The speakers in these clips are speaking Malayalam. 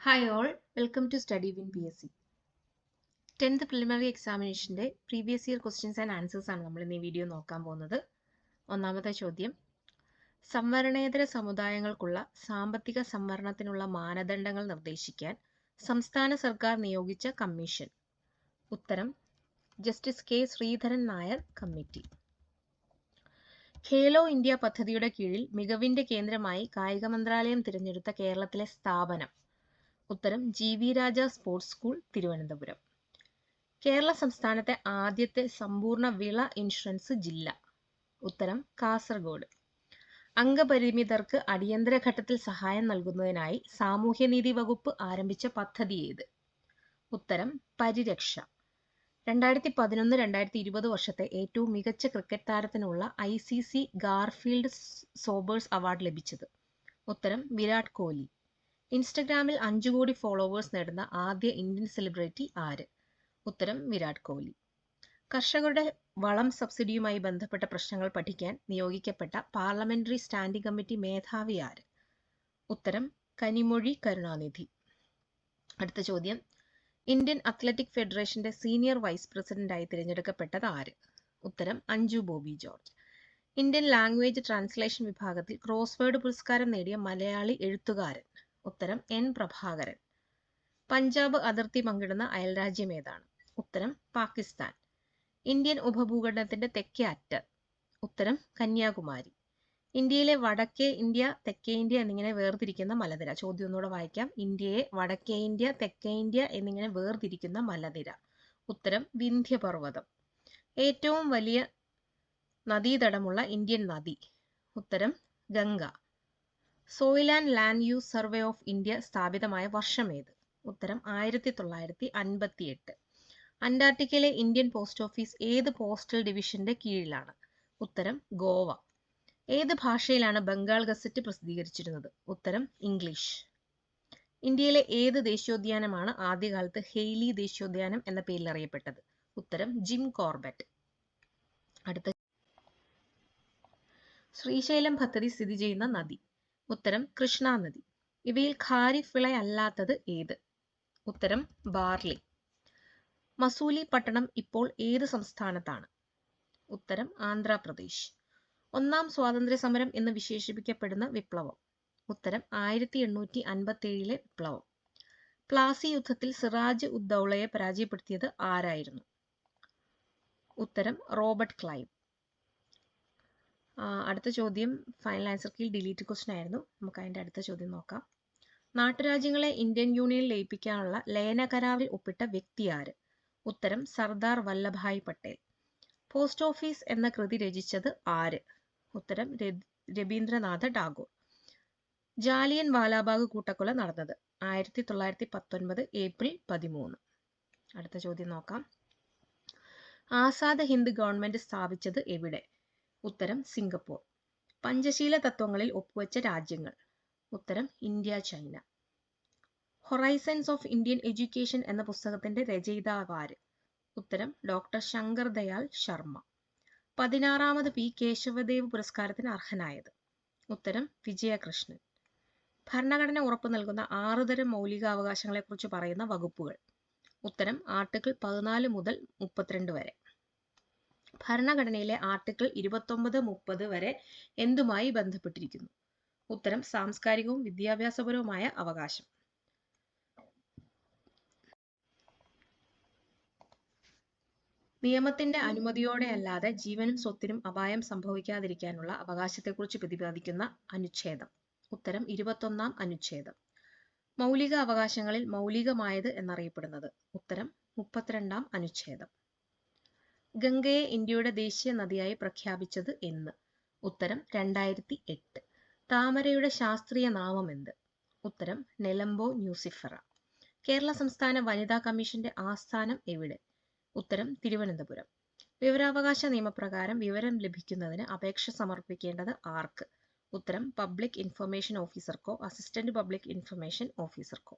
Hi all, welcome to StudyWin PSC. 10th preliminary എക്സാമിനേഷൻ്റെ previous year questions and answers ആണ് നമ്മൾ ഇന്ന് ഈ വീഡിയോ നോക്കാൻ പോകുന്നത്. ഒന്നാമത്തെ ചോദ്യം, സംവരണേതര സമുദായങ്ങൾക്കുള്ള സാമ്പത്തിക സംവരണത്തിനുള്ള മാനദണ്ഡങ്ങൾ നിർദ്ദേശിക്കാൻ സംസ്ഥാന സർക്കാർ നിയോഗിച്ച കമ്മീഷൻ. ഉത്തരം justice K Sreedharan Nair committee. Khelo India പദ്ധതിയുടെ കീഴിൽ മികവിന്റെ കേന്ദ്രമായി കായിക മന്ത്രാലയം തിരഞ്ഞെടുത്ത കേരളത്തിലെ സ്ഥാപനം. ഉത്തരം ജി വി രാജ സ്പോർട്സ് സ്കൂൾ, തിരുവനന്തപുരം. കേരള സംസ്ഥാനത്തെ ആദ്യത്തെ സമ്പൂർണ്ണ വിള ഇൻഷുറൻസ് ജില്ല. ഉത്തരം കാസർഗോഡ്. അംഗപരിമിതർക്ക് അടിയന്തര ഘട്ടത്തിൽ സഹായം നൽകുന്നതിനായി സാമൂഹ്യനീതി വകുപ്പ് ആരംഭിച്ച പദ്ധതി ഏത്? ഉത്തരം പരിരക്ഷ. 2011-2020 വർഷത്തെ ഏറ്റവും മികച്ച ക്രിക്കറ്റ് താരത്തിനുള്ള ICC ഗാർഫീൽഡ് സോബേഴ്സ് അവാർഡ് ലഭിച്ചത്. ഉത്തരം വിരാട് കോഹ്ലി. ഇൻസ്റ്റഗ്രാമിൽ 5 കോടി ഫോളോവേഴ്സ് നേടുന്ന ആദ്യ ഇന്ത്യൻ സെലിബ്രിറ്റി ആര്? ഉത്തരം വിരാട് കോഹ്ലി. കർഷകരുടെ വളം സബ്സിഡിയുമായി ബന്ധപ്പെട്ട പ്രശ്നങ്ങൾ പഠിക്കാൻ നിയോഗിക്കപ്പെട്ട പാർലമെന്ററി സ്റ്റാൻഡിംഗ് കമ്മിറ്റി മേധാവി ആര്? ഉത്തരം കനിമൊഴി കരുണാനിധി. അടുത്ത ചോദ്യം, ഇന്ത്യൻ അത്ലറ്റിക് ഫെഡറേഷന്റെ സീനിയർ വൈസ് പ്രസിഡന്റായി തിരഞ്ഞെടുക്കപ്പെട്ടത് ആര്? ഉത്തരം Anju Bobby George. Indian language translation വിഭാഗത്തിൽ ക്രോസ്വേർഡ് പുരസ്കാരം നേടിയ മലയാളി എഴുത്തുകാരൻ. ഉത്തരം N പ്രഭാകരൻ. പഞ്ചാബ് അതിർത്തി പങ്കിടുന്ന അയൽരാജ്യം ഏതാണ്? ഉത്തരം പാകിസ്ഥാൻ. ഇന്ത്യൻ ഉപഭൂഖണ്ഡത്തിന്റെ തെക്കേ അറ്റം. ഉത്തരം കന്യാകുമാരി. ഇന്ത്യയിലെ വടക്കേ ഇന്ത്യ, തെക്കേ ഇന്ത്യ എന്നിങ്ങനെ വേർതിരിക്കുന്ന മലനിര. ചോദ്യം ഒന്നുകൂടെ വായിക്കാം. ഇന്ത്യയെ വടക്കേ ഇന്ത്യ, തെക്കേ ഇന്ത്യ എന്നിങ്ങനെ വേർതിരിക്കുന്ന മലനിര. ഉത്തരം വിന്ധ്യപർവ്വതം. ഏറ്റവും വലിയ നദീതടമുള്ള ഇന്ത്യൻ നദി. ഉത്തരം Ganga. Soil and land use survey of India സ്ഥാപിതമായ വർഷം ഏത്? ഉത്തരം 1958. അന്റാർട്ടിക്കയിലെ ഇന്ത്യൻ പോസ്റ്റ് ഓഫീസ് ഏത് പോസ്റ്റൽ ഡിവിഷന്റെ കീഴിലാണ്? ഉത്തരം ഗോവ. ഏത് ഭാഷയിലാണ് ബംഗാൾ ഗസറ്റ് പ്രസിദ്ധീകരിച്ചിരുന്നത്? ഉത്തരം ഇംഗ്ലീഷ്. ഇന്ത്യയിലെ ഏത് ദേശീയോദ്യാനമാണ് ആദ്യകാലത്ത് ഹെയ്ലി ദേശീയോദ്യാനം എന്ന പേരിൽ അറിയപ്പെട്ടത്? ഉത്തരം ജിം കോർബറ്റ്. അടുത്ത, ശ്രീശൈലം പദ്ധതി സ്ഥിതി ചെയ്യുന്ന നദി. ഉത്തരം കൃഷ്ണ നദി. ഇവയിൽ ഖാരിഫ് വിള അല്ലാത്തത് ഏത്? ഉത്തരം ബാർലി. മസൂലി പട്ടണം ഇപ്പോൾ ഏത് സംസ്ഥാനത്താണ്? ഉത്തരം ആന്ധ്രാപ്രദേശ്. ഒന്നാം സ്വാതന്ത്ര്യ സമരം എന്ന് വിശേഷിപ്പിക്കപ്പെടുന്ന വിപ്ലവം. ഉത്തരം 1857 വിപ്ലവം. പ്ലാസി യുദ്ധത്തിൽ സിറാജ് ഉദ് ദൗളയെ പരാജയപ്പെടുത്തിയത് ആരായിരുന്നു? ഉത്തരം റോബർട്ട് ക്ലൈവ്. അടുത്ത ചോദ്യം final answer key delete question ആയിരുന്നു. നമുക്ക് അതിൻ്റെ അടുത്ത ചോദ്യം നോക്കാം. നാട്ടുരാജ്യങ്ങളെ ഇന്ത്യൻ യൂണിയനിൽ ലയിപ്പിക്കാനുള്ള ലയന കരാറിൽ ഒപ്പിട്ട വ്യക്തി ആര്? ഉത്തരം സർദാർ വല്ലഭായ് പട്ടേൽ. പോസ്റ്റ് ഓഫീസ് എന്ന കൃതി രചിച്ചത് ആര്? ഉത്തരം രവീന്ദ്രനാഥ ടാഗോർ. ജാലിയൻ വാലാബാഗ് കൂട്ടക്കൊല നടന്നത് 1919 ഏപ്രിൽ 13. അടുത്ത ചോദ്യം നോക്കാം. ആസാദ് ഹിന്ദ് ഗവൺമെന്റ് സ്ഥാപിച്ചത് എവിടെ? ഉത്തരം സിംഗപ്പൂർ. പഞ്ചശീല തത്വങ്ങളിൽ ഒപ്പുവെച്ച രാജ്യങ്ങൾ. ഉത്തരം India, China. Horizons of Indian education എന്ന പുസ്തകത്തിന്റെ രചയിതാവ് ആര്? ഉത്തരം ഡോക്ടർ ശങ്കർ ദയാൽ ശർമ്മ. 16ാമത് P കേശവദേവ് പുരസ്കാരത്തിന് അർഹനായത്? ഉത്തരം വിജയകൃഷ്ണൻ. ഭരണഘടന ഉറപ്പു നൽകുന്ന 6 തരം മൗലികാവകാശങ്ങളെക്കുറിച്ച് പറയുന്ന വകുപ്പുകൾ. ഉത്തരം ആർട്ടിക്കിൾ 14 മുതൽ 32 വരെ. ഭരണഘടനയിലെ ആർട്ടിക്കിൾ 29, 30 വരെ എന്തുമായി ബന്ധപ്പെട്ടിരിക്കുന്നു? ഉത്തരം സാംസ്കാരികവും വിദ്യാഭ്യാസപരവുമായ അവകാശം. നിയമത്തിന്റെ അനുമതിയോടെയല്ലാതെ ജീവനും സ്വത്തിനും അപായം സംഭവിക്കാതിരിക്കാനുള്ള അവകാശത്തെക്കുറിച്ച് പ്രതിപാദിക്കുന്ന അനുച്ഛേദം. ഉത്തരം 21-ാം അനുച്ഛേദം. മൗലിക അവകാശങ്ങളിൽ മൗലികമായത് എന്നറിയപ്പെടുന്നത്. ഉത്തരം 32-ാം അനുച്ഛേദം. ഗംഗയെ ഇന്ത്യയുടെ ദേശീയ നദിയായി പ്രഖ്യാപിച്ചത് എന്ന്? ഉത്തരം 2008. താമരയുടെ ശാസ്ത്രീയ നാമം എന്ത്? ഉത്തരം നെലംബോ ന്യൂസിഫറ. കേരള സംസ്ഥാന വനിതാ കമ്മീഷന്റെ ആസ്ഥാനം എവിടെ? ഉത്തരം തിരുവനന്തപുരം. വിവരാവകാശ നിയമപ്രകാരം വിവരം ലഭിക്കുന്നതിന് അപേക്ഷ സമർപ്പിക്കേണ്ടത് ആർക്ക്? ഉത്തരം പബ്ലിക് ഇൻഫർമേഷൻ ഓഫീസർക്കോ അസിസ്റ്റന്റ് പബ്ലിക് ഇൻഫർമേഷൻ ഓഫീസർക്കോ.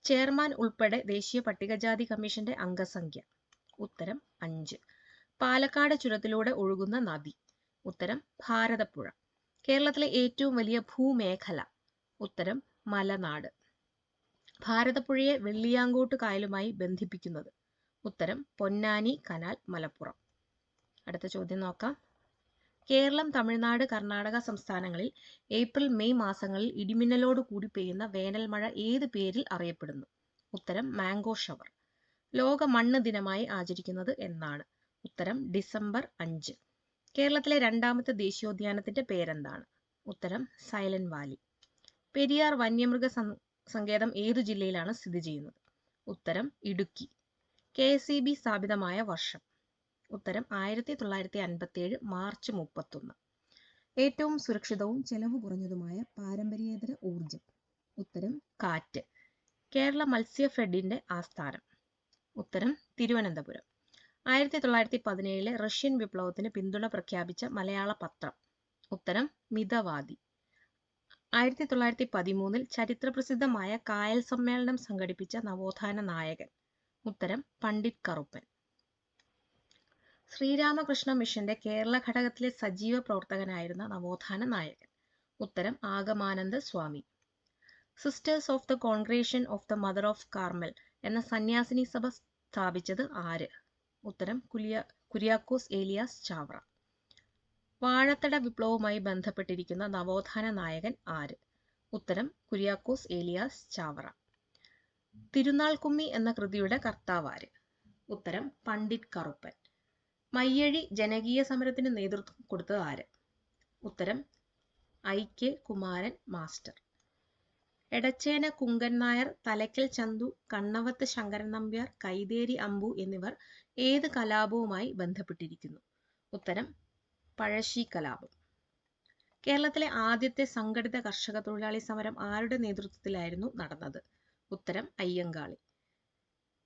ചെയർമാൻ ഉൾപ്പെടെ ദേശീയ പട്ടികജാതി കമ്മീഷന്റെ അംഗസംഖ്യ. ഉത്തരം 5. പാലക്കാട് ചുരത്തിലൂടെ ഒഴുകുന്ന നദി. ഉത്തരം ഭാരതപ്പുഴ. കേരളത്തിലെ ഏറ്റവും വലിയ ഭൂമേഖല. ഉത്തരം മലനാട്. ഭാരതപ്പുഴയെ വെള്ളിയാങ്കോട്ട് കായലുമായി ബന്ധിപ്പിക്കുന്നത്? ഉത്തരം പൊന്നാനി കനാൽ, മലപ്പുറം. അടുത്ത ചോദ്യം നോക്കാം. കേരളം, തമിഴ്നാട്, കർണാടക സംസ്ഥാനങ്ങളിൽ ഏപ്രിൽ മെയ് മാസങ്ങളിൽ ഇടിമിന്നലോട് കൂടി പെയ്യുന്ന വേനൽ മഴ ഏത് പേരിൽ അറിയപ്പെടുന്നു? ഉത്തരം മാംഗോ ഷവർ. ലോക മണ്ണ് ദിനമായി ആചരിക്കുന്നത് എന്നാണ്? ഉത്തരം ഡിസംബർ 5. കേരളത്തിലെ രണ്ടാമത്തെ ദേശീയോദ്യാനത്തിന്റെ പേരെന്താണ്? ഉത്തരം സൈലന്റ് വാലി. പെരിയാർ വന്യമൃഗ സങ്കേതം ഏതു ജില്ലയിലാണ് സ്ഥിതി ചെയ്യുന്നത്? ഉത്തരം ഇടുക്കി. KSEB സ്ഥാപിതമായ വർഷം? ഉത്തരം 1957 മാർച്ച് 31. ഏറ്റവും സുരക്ഷിതവും ചെലവ് കുറഞ്ഞതുമായ പാരമ്പര്യേതര ഊർജം? ഉത്തരം കാറ്റ്. കേരള മത്സ്യഫെഡിന്റെ ആസ്ഥാനം? ഉത്തരം തിരുവനന്തപുരം. 1917 റഷ്യൻ വിപ്ലവത്തിന് പിന്തുണ പ്രഖ്യാപിച്ച മലയാള പത്രം? ഉത്തരം മിതവാദി. 1913 ചരിത്രപ്രസിദ്ധമായ കായൽ സമ്മേളനം സംഘടിപ്പിച്ച നവോത്ഥാന നായകൻ? ഉത്തരം പണ്ഡിറ്റ് കറുപ്പൻ. ശ്രീരാമകൃഷ്ണ മിഷന്റെ കേരള ഘടകത്തിലെ സജീവ പ്രവർത്തകനായിരുന്ന നവോത്ഥാന നായകൻ? ഉത്തരം Agamananda Swami. Sisters of the congregation of the mother of Carmel എന്ന സന്യാസിനി സഭ സ്ഥാപിച്ചത് ആര്? ഉത്തരം കുര്യാക്കോസ് ഏലിയാസ് ചാവറ. വാഴത്തട വിപ്ലവവുമായി ബന്ധപ്പെട്ടിരിക്കുന്ന നവോത്ഥാന നായകൻ ആര്? ഉത്തരം കുര്യാക്കോസ് ഏലിയാസ് ചാവറ. തിരുനാൾ കുമ്മി എന്ന കൃതിയുടെ കർത്താവാര്? ഉത്തരം പണ്ഡിറ്റ് കറുപ്പൻ. മയ്യഴി ജനകീയ സമരത്തിന് നേതൃത്വം കൊടുത്തത് ആര്? ഉത്തരം IK കുമാരൻ മാസ്റ്റർ. എടച്ചേന കുങ്കൻ നായർ, തലയ്ക്കൽ ചന്തു, കണ്ണവത്ത് ശങ്കരൻ നമ്പ്യാർ, കൈതേരി അമ്പു എന്നിവർ ഏത് കലാപവുമായി ബന്ധപ്പെട്ടിരിക്കുന്നു? ഉത്തരം പഴശ്ശി കലാപം. കേരളത്തിലെ ആദ്യത്തെ സംഘടിത കർഷക തൊഴിലാളി സമരം ആരുടെ നേതൃത്വത്തിലായിരുന്നു നടന്നത്? ഉത്തരം അയ്യങ്കാളി.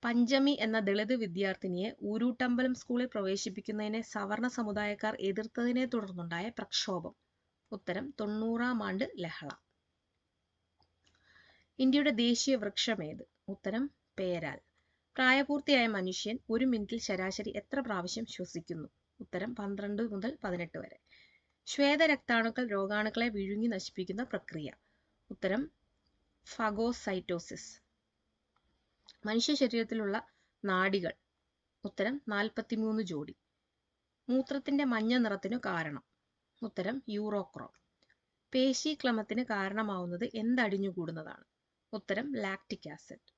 പഞ്ചമി എന്ന ദളിത് വിദ്യാർത്ഥിനിയെ ഊരൂട്ടമ്പലം സ്കൂളിൽ പ്രവേശിപ്പിക്കുന്നതിനെ സവർണ സമുദായക്കാർ എതിർത്തതിനെ തുടർന്നുണ്ടായ പ്രക്ഷോഭം? ഉത്തരം 90-ാം ആണ്ട് ലഹള. ഇന്ത്യയുടെ ദേശീയ വൃക്ഷമേത്? ഉത്തരം പേരാൽ. പ്രായപൂർത്തിയായ മനുഷ്യൻ ഒരു മിനിറ്റിൽ ശരാശരി എത്ര പ്രാവശ്യം ശ്വസിക്കുന്നു? ഉത്തരം 12 മുതൽ 18 വരെ. ശ്വേതരക്താണുക്കൾ രോഗാണുക്കളെ വിഴുങ്ങി നശിപ്പിക്കുന്ന പ്രക്രിയ? ഉത്തരം ഫാഗോസൈറ്റോസിസ്. മനുഷ്യ ശരീരത്തിലുള്ള നാഡികൾ? ഉത്തരം 43 ജോഡി. മൂത്രത്തിന്റെ മഞ്ഞ നിറത്തിനു കാരണം? ഉത്തരം യൂറോക്രോം. പേശീക്ലമത്തിന് കാരണമാവുന്നത് എന്തടിഞ്ഞുകൂടുന്നതാണ്? ഉത്തരം ലാക്റ്റിക് ആസിഡ്.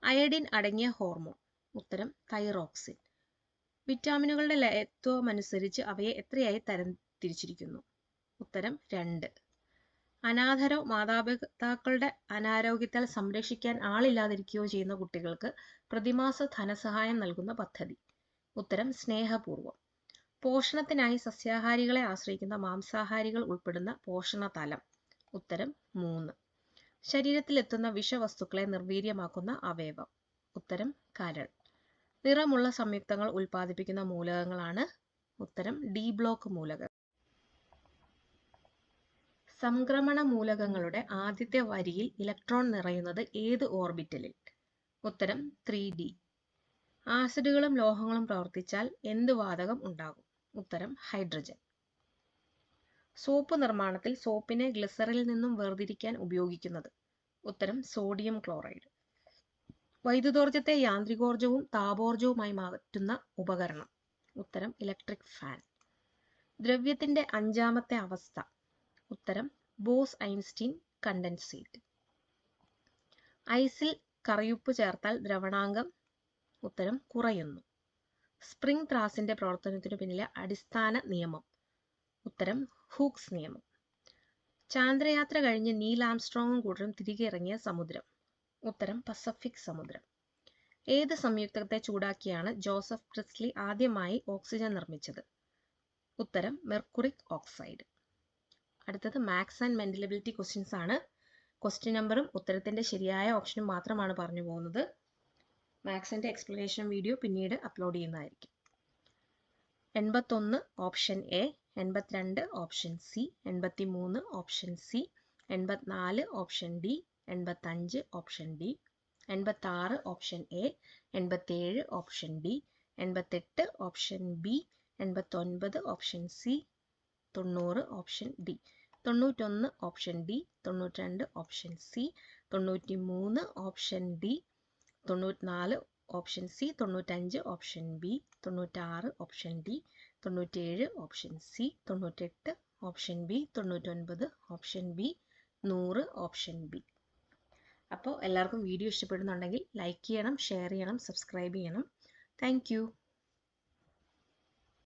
അയഡിൻ അടങ്ങിയ ഹോർമോൺ? ഉത്തരം തൈറോക്സിൻ. വിറ്റാമിനുകളുടെ ലയത്വമനുസരിച്ച് അവയെ എത്രയായി തരംതിരിച്ചിരിക്കുന്നു? ഉത്തരം 2. അനാഥരോ മാതാപിതാക്കളുടെ അനാരോഗ്യത്താൽ സംരക്ഷിക്കാൻ ആളില്ലാതിരിക്കുകയോ ചെയ്യുന്ന കുട്ടികൾക്ക് പ്രതിമാസ ധനസഹായം നൽകുന്ന പദ്ധതി? ഉത്തരം സ്നേഹപൂർവം. പോഷണത്തിനായി സസ്യാഹാരികളെ ആശ്രയിക്കുന്ന മാംസാഹാരികൾ ഉൾപ്പെടുന്ന പോഷണതലം? ഉത്തരം 3. ശരീരത്തിലെത്തുന്ന വിഷവസ്തുക്കളെ നിർവീര്യമാക്കുന്ന അവയവം? ഉത്തരം കരൾ. നിറമുള്ള സംയുക്തങ്ങൾ ഉൽപ്പാദിപ്പിക്കുന്ന മൂലകങ്ങളാണ്? ഉത്തരം D ബ്ലോക്ക് മൂലകം. സംക്രമണ മൂലകങ്ങളുടെ ആദ്യത്തെ വരിയിൽ ഇലക്ട്രോൺ നിറയുന്നത് ഏത് ഓർബിറ്റലിൽ? ഉത്തരം 3D. ആസിഡുകളും ലോഹങ്ങളും പ്രവർത്തിച്ചാൽ എന്ത് വാതകം ഉണ്ടാകും? ഉത്തരം ഹൈഡ്രജൻ. സോപ്പ് നിർമ്മാണത്തിൽ സോപ്പിനെ ഗ്ലിസറിൽ നിന്നും വേർതിരിക്കാൻ ഉപയോഗിക്കുന്നത്? ഉത്തരം സോഡിയം ക്ലോറൈഡ്. വൈദ്യുതോർജ്ജത്തെ യാന്ത്രികോർജ്ജവും താപോർജ്ജവുമായി മാറ്റുന്ന ഉപകരണം? ഉത്തരം ഇലക്ട്രിക് ഫാൻ. ദ്രവ്യത്തിന്റെ 5-ാമത്തെ അവസ്ഥ? ഉത്തരം ബോസ് ഐൻസ്റ്റീൻ കണ്ടൻസേറ്റ്. ഐസിൽ കറിയുപ്പ് ചേർത്താൽ ദ്രവണാങ്കം? ഉത്തരം കുറയുന്നു. സ്പ്രിംഗ് ത്രാസിന്റെ പ്രവർത്തനത്തിനു പിന്നിലെ അടിസ്ഥാന നിയമം? ഉത്തരം ഹൂക്സ് നിയമം. ചാന്ദ്രയാത്ര കഴിഞ്ഞ് നീൽ ആംസ്ട്രോങ്ങും കൂട്ടരും തിരികെ ഇറങ്ങിയ സമുദ്രം? ഉത്തരം പസഫിക് സമുദ്രം. ഏത് സംയുക്തത്തെ ചൂടാക്കിയാണ് ജോസഫ് പ്രിസ്ലി ആദ്യമായി ഓക്സിജൻ നിർമ്മിച്ചത്? ഉത്തരം മെർക്കുറിക് ഓക്സൈഡ്. അടുത്തത് മാത്സ് ആൻഡ് മെന്റലബിലിറ്റി ക്വസ്റ്റ്യൻസ് ആണ്. ക്വസ്റ്റ്യൻ നമ്പറും ഉത്തരത്തിന്റെ ശരിയായ ഓപ്ഷനും മാത്രമാണ് പറഞ്ഞു പോകുന്നത്. മാത്സിന്റെ എക്സ്പ്ലനേഷൻ വീഡിയോ പിന്നീട് അപ്ലോഡ് ചെയ്യുന്നതായിരിക്കും. 81 option A, 82 option C, 83 option C, 84 option D, 85 option D, 86 option A, 87 option D, 88 option B, 89 option C, 90 option D, 91 option D, 92 option C, 93 option D, 94 option C, 95 option B, 96 option D, 97 option C, 98 option B, 99 option B, 100 option B. അപ്പോൾ എല്ലാവർക്കും വീഡിയോ ഇഷ്ടപ്പെടുന്നുണ്ടെങ്കിൽ ലൈക്ക് ചെയ്യണം, ഷെയർ ചെയ്യണം, സബ്സ്ക്രൈബ് ചെയ്യണം. താങ്ക്